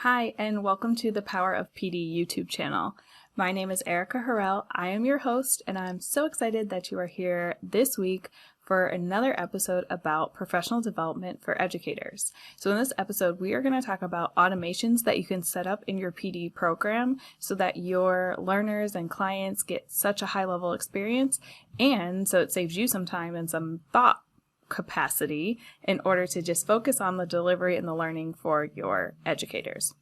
Hi, and welcome to the Power of PD YouTube channel. My name is Erica Harrell. I am your host, and I'm so excited that you are here this week for another episode about professional development for educators. So in this episode, we are going to talk about automations that you can set up in your PD program so that your learners and clients get such a high-level experience, and so it saves you some time and some thought capacity in order to just focus on the delivery and the learning for your educators.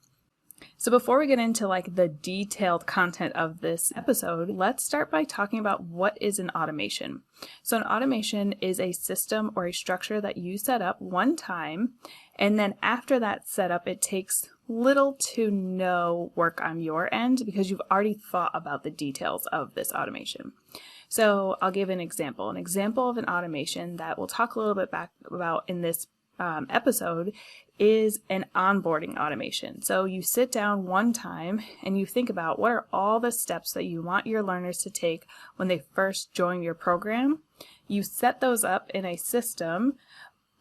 So before we get into the detailed content of this episode, let's start by talking about what is an automation. So an automation is a system or a structure that you set up one time, and then after that setup, it takes little to no work on your end because you've already thought about the details of this automation. So I'll give an example. An example of an automation that we'll talk a little bit back about in this episode is an onboarding automation. So you sit down one time and you think about what are all the steps that you want your learners to take when they first join your program. You set those up in a system,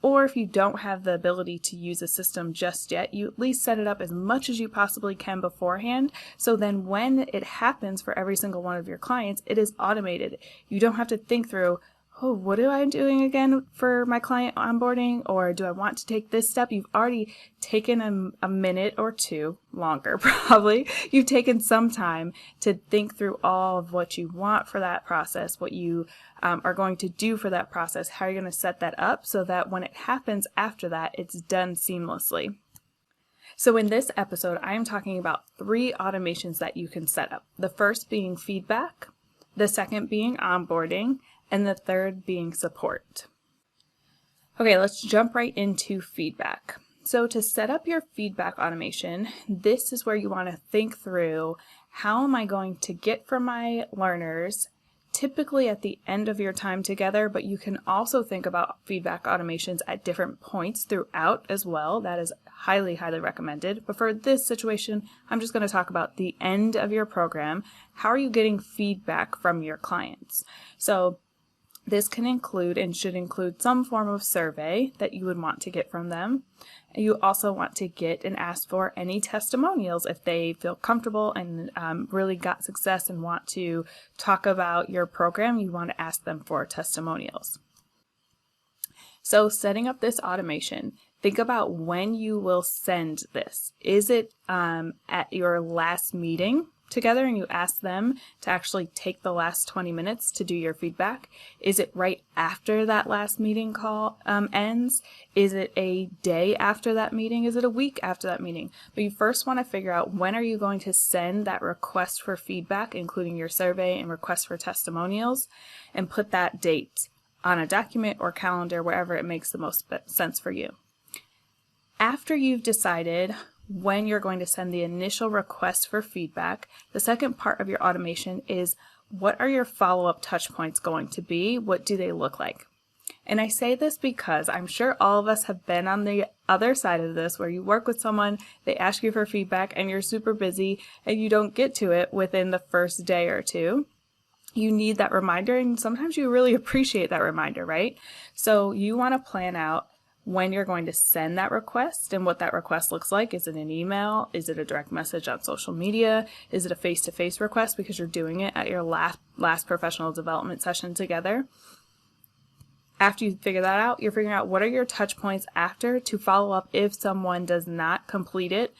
or if you don't have the ability to use a system just yet, you at least set it up as much as you possibly can beforehand. So then when it happens for every single one of your clients, it is automated. You don't have to think through, oh, what am I doing again for my client onboarding? Or do I want to take this step? You've already taken a minute or two, longer probably. You've taken some time to think through all of what you want for that process, what you are going to do for that process, how you're going to set that up so that when it happens after that, it's done seamlessly. So in this episode, I am talking about 3 automations that you can set up. The first being feedback, the second being onboarding, and the third being support. Okay, let's jump right into feedback. So to set up your feedback automation, this is where you want to think through, how am I going to get from my learners, typically at the end of your time together, but you can also think about feedback automations at different points throughout as well. That is highly, highly recommended. But for this situation, I'm just going to talk about the end of your program. How are you getting feedback from your clients? So this can include and should include some form of survey that you would want to get from them. You also want to get and ask for any testimonials if they feel comfortable and really got success and want to talk about your program. You want to ask them for testimonials. So setting up this automation, think about when you will send this. Is it at your last meeting together and you ask them to actually take the last 20 minutes to do your feedback? Is it right after that last meeting call ends? Is it a day after that meeting? Is it a week after that meeting? But you first want to figure out, when are you going to send that request for feedback, including your survey and request for testimonials, and put that date on a document or calendar, wherever it makes the most sense for you. After you've decided when you're going to send the initial request for feedback, the second part of your automation is, what are your follow-up touch points going to be? What do they look like? And I say this because I'm sure all of us have been on the other side of this, where you work with someone, they ask you for feedback, and you're super busy and you don't get to it within the first day or two. You need that reminder, and sometimes you really appreciate that reminder, right? So you want to plan out when you're going to send that request and what that request looks like. Is it an email? Is it a direct message on social media? Is it a face-to-face request because you're doing it at your last professional development session together? After you figure that out, you're figuring out what are your touch points after to follow up if someone does not complete it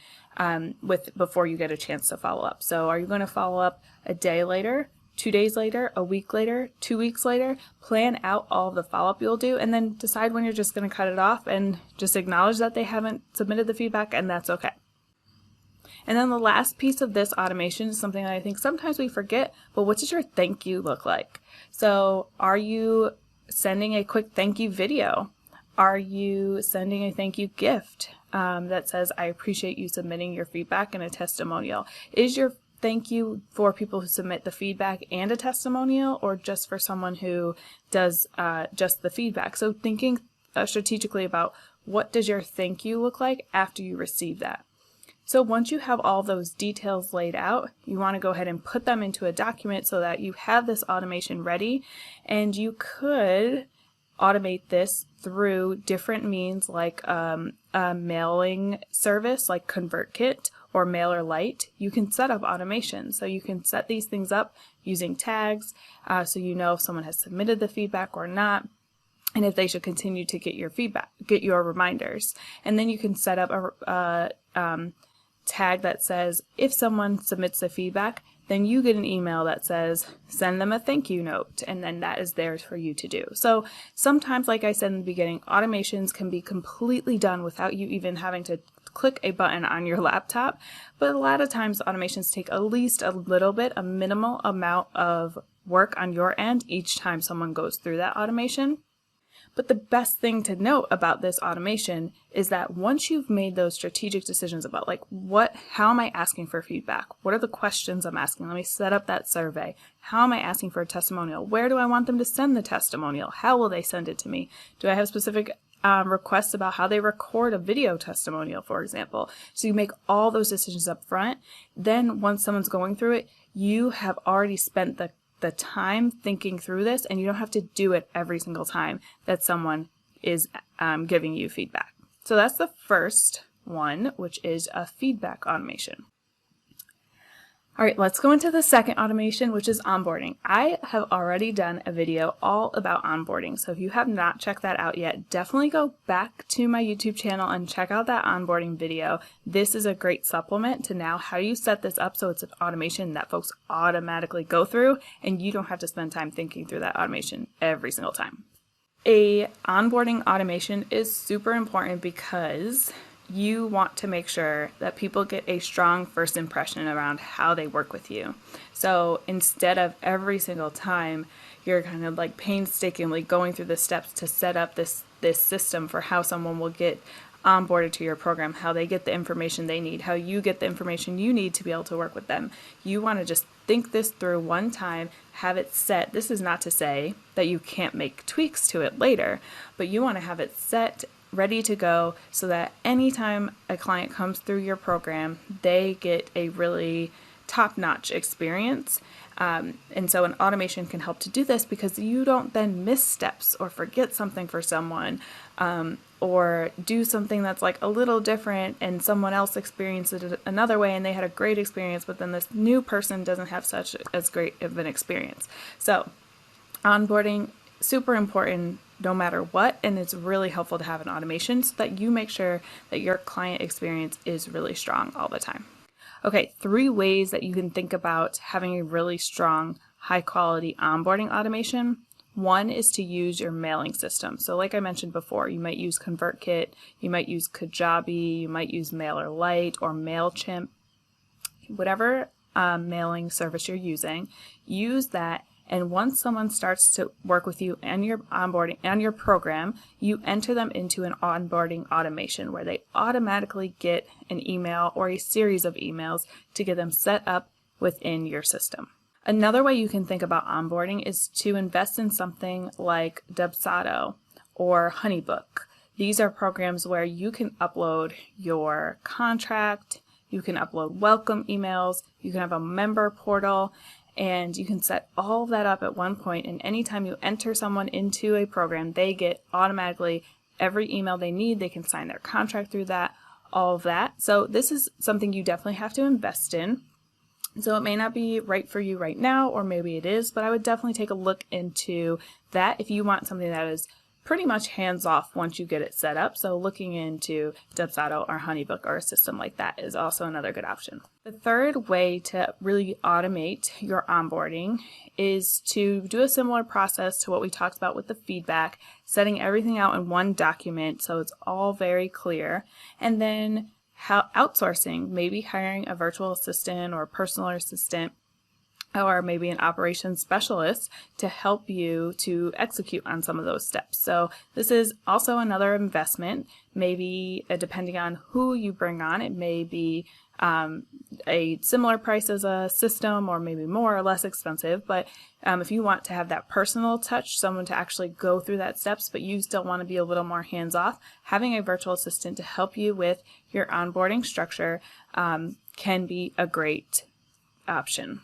before you get a chance to follow up. So are you going to follow up a day later, 2 days later, a week later, 2 weeks later? Plan out all of the follow-up you'll do, and then decide when you're just going to cut it off and just acknowledge that they haven't submitted the feedback, and that's okay. And then the last piece of this automation is something that I think sometimes we forget, but what does your thank you look like? So are you sending a quick thank you video? Are you sending a thank you gift that says, I appreciate you submitting your feedback, and a testimonial? Is your thank you for people who submit the feedback and a testimonial, or just for someone who does just the feedback? So thinking strategically about, what does your thank you look like after you receive that? So once you have all those details laid out, you want to go ahead and put them into a document so that you have this automation ready, and you could automate this through different means like a a mailing service like ConvertKit or MailerLite, you can set up automation. So you can set these things up using tags, so you know if someone has submitted the feedback or not, and if they should continue to get your feedback, get your reminders. And then you can set up a tag that says, if someone submits the feedback, then you get an email that says, send them a thank you note, and then that is theirs for you to do. So sometimes, like I said in the beginning, automations can be completely done without you even having to click a button on your laptop, but a lot of times automations take at least a little bit, a minimal amount of work on your end each time someone goes through that automation. But the best thing to note about this automation is that once you've made those strategic decisions about how am I asking for feedback? What are the questions I'm asking? Let me set up that survey. How am I asking for a testimonial? Where do I want them to send the testimonial? How will they send it to me? Do I have specific requests about how they record a video testimonial, for example? So you make all those decisions up front. Then once someone's going through it, you have already spent the time thinking through this, and you don't have to do it every single time that someone is giving you feedback. So that's the first one, which is a feedback automation. All right, let's go into the second automation, which is onboarding. I have already done a video all about onboarding, so if you have not checked that out yet, definitely go back to my YouTube channel and check out that onboarding video. This is a great supplement to now how you set this up so it's an automation that folks automatically go through, and you don't have to spend time thinking through that automation every single time. A onboarding automation is super important because you want to make sure that people get a strong first impression around how they work with you. So instead of every single time you're kind of like painstakingly going through the steps to set up this system for how someone will get onboarded to your program, how they get the information they need, how you get the information you need to be able to work with them. You want to just think this through one time, have it set. This is not to say that you can't make tweaks to it later, but you want to have it set, ready to go, so that anytime a client comes through your program, they get a really top-notch experience. And so an automation can help to do this because you don't then miss steps or forget something for someone, or do something that's like a little different and someone else experienced it another way and they had a great experience, but then this new person doesn't have such as great of an experience. So onboarding, super important no matter what, and it's really helpful to have an automation so that you make sure that your client experience is really strong all the time. Okay, 3 ways that you can think about having a really strong, high quality onboarding automation. One is to use your mailing system. So like I mentioned before, you might use ConvertKit, you might use Kajabi, you might use MailerLite or MailChimp. Whatever mailing service you're using, use that. And once someone starts to work with you and your onboarding and your program, you enter them into an onboarding automation where they automatically get an email or a series of emails to get them set up within your system. Another way you can think about onboarding is to invest in something like Dubsado or Honeybook. These are programs where you can upload your contract, you can upload welcome emails, you can have a member portal, and you can set all of that up at one point, and anytime you enter someone into a program, they get automatically every email they need. They can sign their contract through that, all of that. So this is something you definitely have to invest in. So it may not be right for you right now, or maybe it is, but I would definitely take a look into that if you want something that is pretty much hands-off once you get it set up. So looking into Dubsado or Honeybook or a system like that is also another good option. The third way to really automate your onboarding is to do a similar process to what we talked about with the feedback, setting everything out in one document so it's all very clear, and then outsourcing, maybe hiring a virtual assistant or a personal assistant, or maybe an operations specialist to help you to execute on some of those steps. So this is also another investment, maybe depending on who you bring on. It may be a similar price as a system, or maybe more or less expensive, but if you want to have that personal touch, someone to actually go through that steps, but you still want to be a little more hands-off, having a virtual assistant to help you with your onboarding structure can be a great option.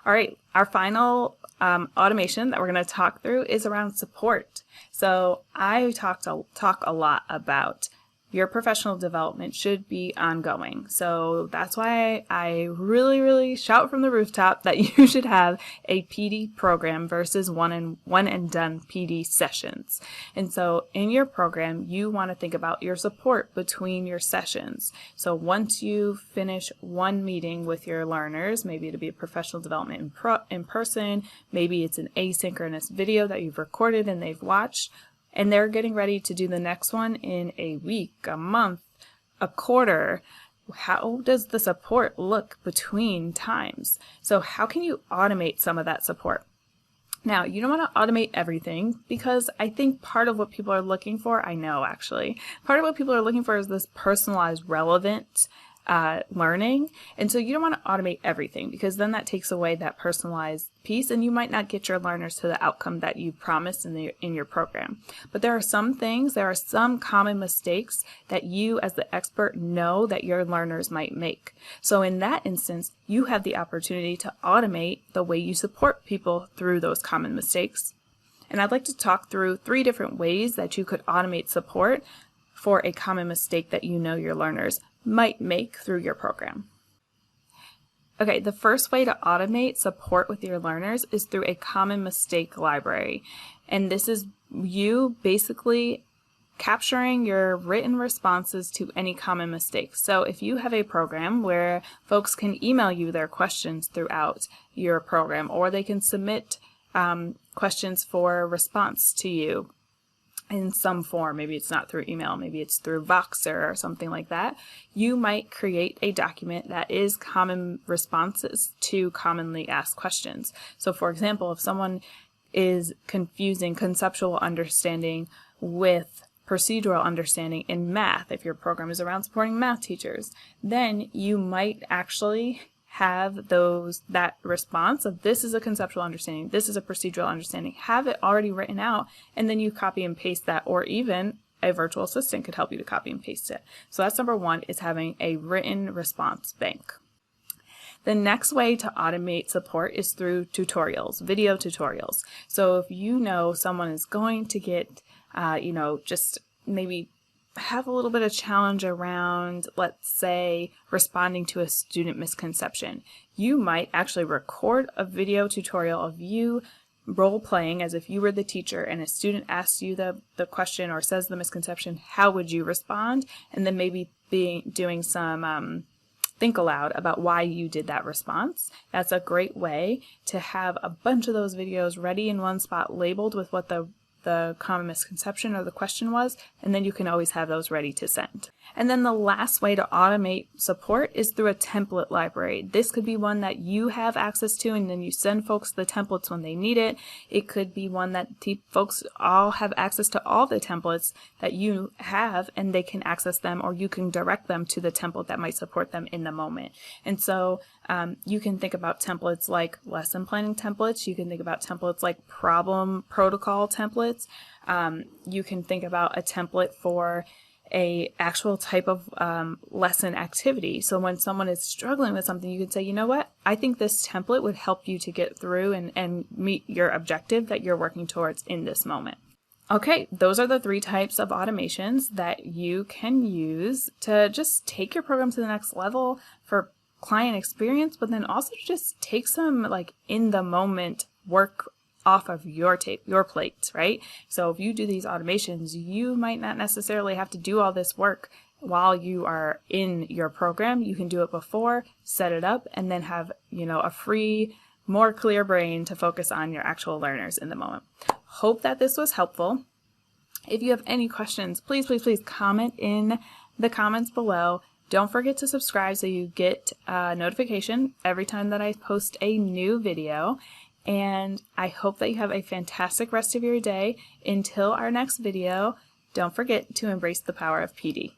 All right, our final automation that we're going to talk through is around support. So I talk a lot about your professional development should be ongoing. So that's why I really shout from the rooftop that you should have a PD program versus one and done PD sessions. And so in your program, you want to think about your support between your sessions. So once you finish one meeting with your learners, maybe it'll be a professional development in person, maybe it's an asynchronous video that you've recorded and they've watched, and they're getting ready to do the next one in a week, a month, a quarter. How does the support look between times? So how can you automate some of that support? Now, you don't want to automate everything, because I think part of what people are looking for, part of what people are looking for is this personalized, relevant learning. And so you don't want to automate everything, because then that takes away that personalized piece and you might not get your learners to the outcome that you promised in your program. But there are some common mistakes that you as the expert know that your learners might make. So in that instance, you have the opportunity to automate the way you support people through those common mistakes. And I'd like to talk through 3 different ways that you could automate support for a common mistake that you know your learners might make through your program. Okay, the first way to automate support with your learners is through a common mistake library. And this is you basically capturing your written responses to any common mistakes. So if you have a program where folks can email you their questions throughout your program, or they can submit questions for response to you in some form, maybe it's not through email, maybe it's through Voxer or something like that, you might create a document that is common responses to commonly asked questions. So for example, if someone is confusing conceptual understanding with procedural understanding in math, if your program is around supporting math teachers, then you might actually have that response of this is a conceptual understanding, this is a procedural understanding, have it already written out, and then you copy and paste that, or even a virtual assistant could help you to copy and paste it. So that's number 1, is having a written response bank. The next way to automate support is through tutorials, video tutorials. So if you know someone is going to get, just maybe have a little bit of challenge around, let's say, responding to a student misconception, you might actually record a video tutorial of you role-playing as if you were the teacher and a student asks you the question or says the misconception, how would you respond? And then maybe doing some think aloud about why you did that response. That's a great way to have a bunch of those videos ready in one spot, labeled with what the common misconception or the question was, and then you can always have those ready to send. And then the last way to automate support is through a template library. This could be one that you have access to and then you send folks the templates when they need it. It could be one that folks all have access to all the templates that you have and they can access them, or you can direct them to the template that might support them in the moment. And so you can think about templates like lesson planning templates. You can think about templates like problem protocol templates. You can think about a template for a actual type of lesson activity. So when someone is struggling with something, you can say, you know what, I think this template would help you to get through and meet your objective that you're working towards in this moment. Okay, those are the 3 types of automations that you can use to just take your program to the next level for client experience, but then also just take some like in the moment work off of your plate, right? So if you do these automations, you might not necessarily have to do all this work while you are in your program. You can do it before, set it up, and then have, a free, more clear brain to focus on your actual learners in the moment. Hope that this was helpful. If you have any questions, please comment in the comments below. Don't forget to subscribe so you get a notification every time that I post a new video. And I hope that you have a fantastic rest of your day. Until our next video, don't forget to embrace the power of PD.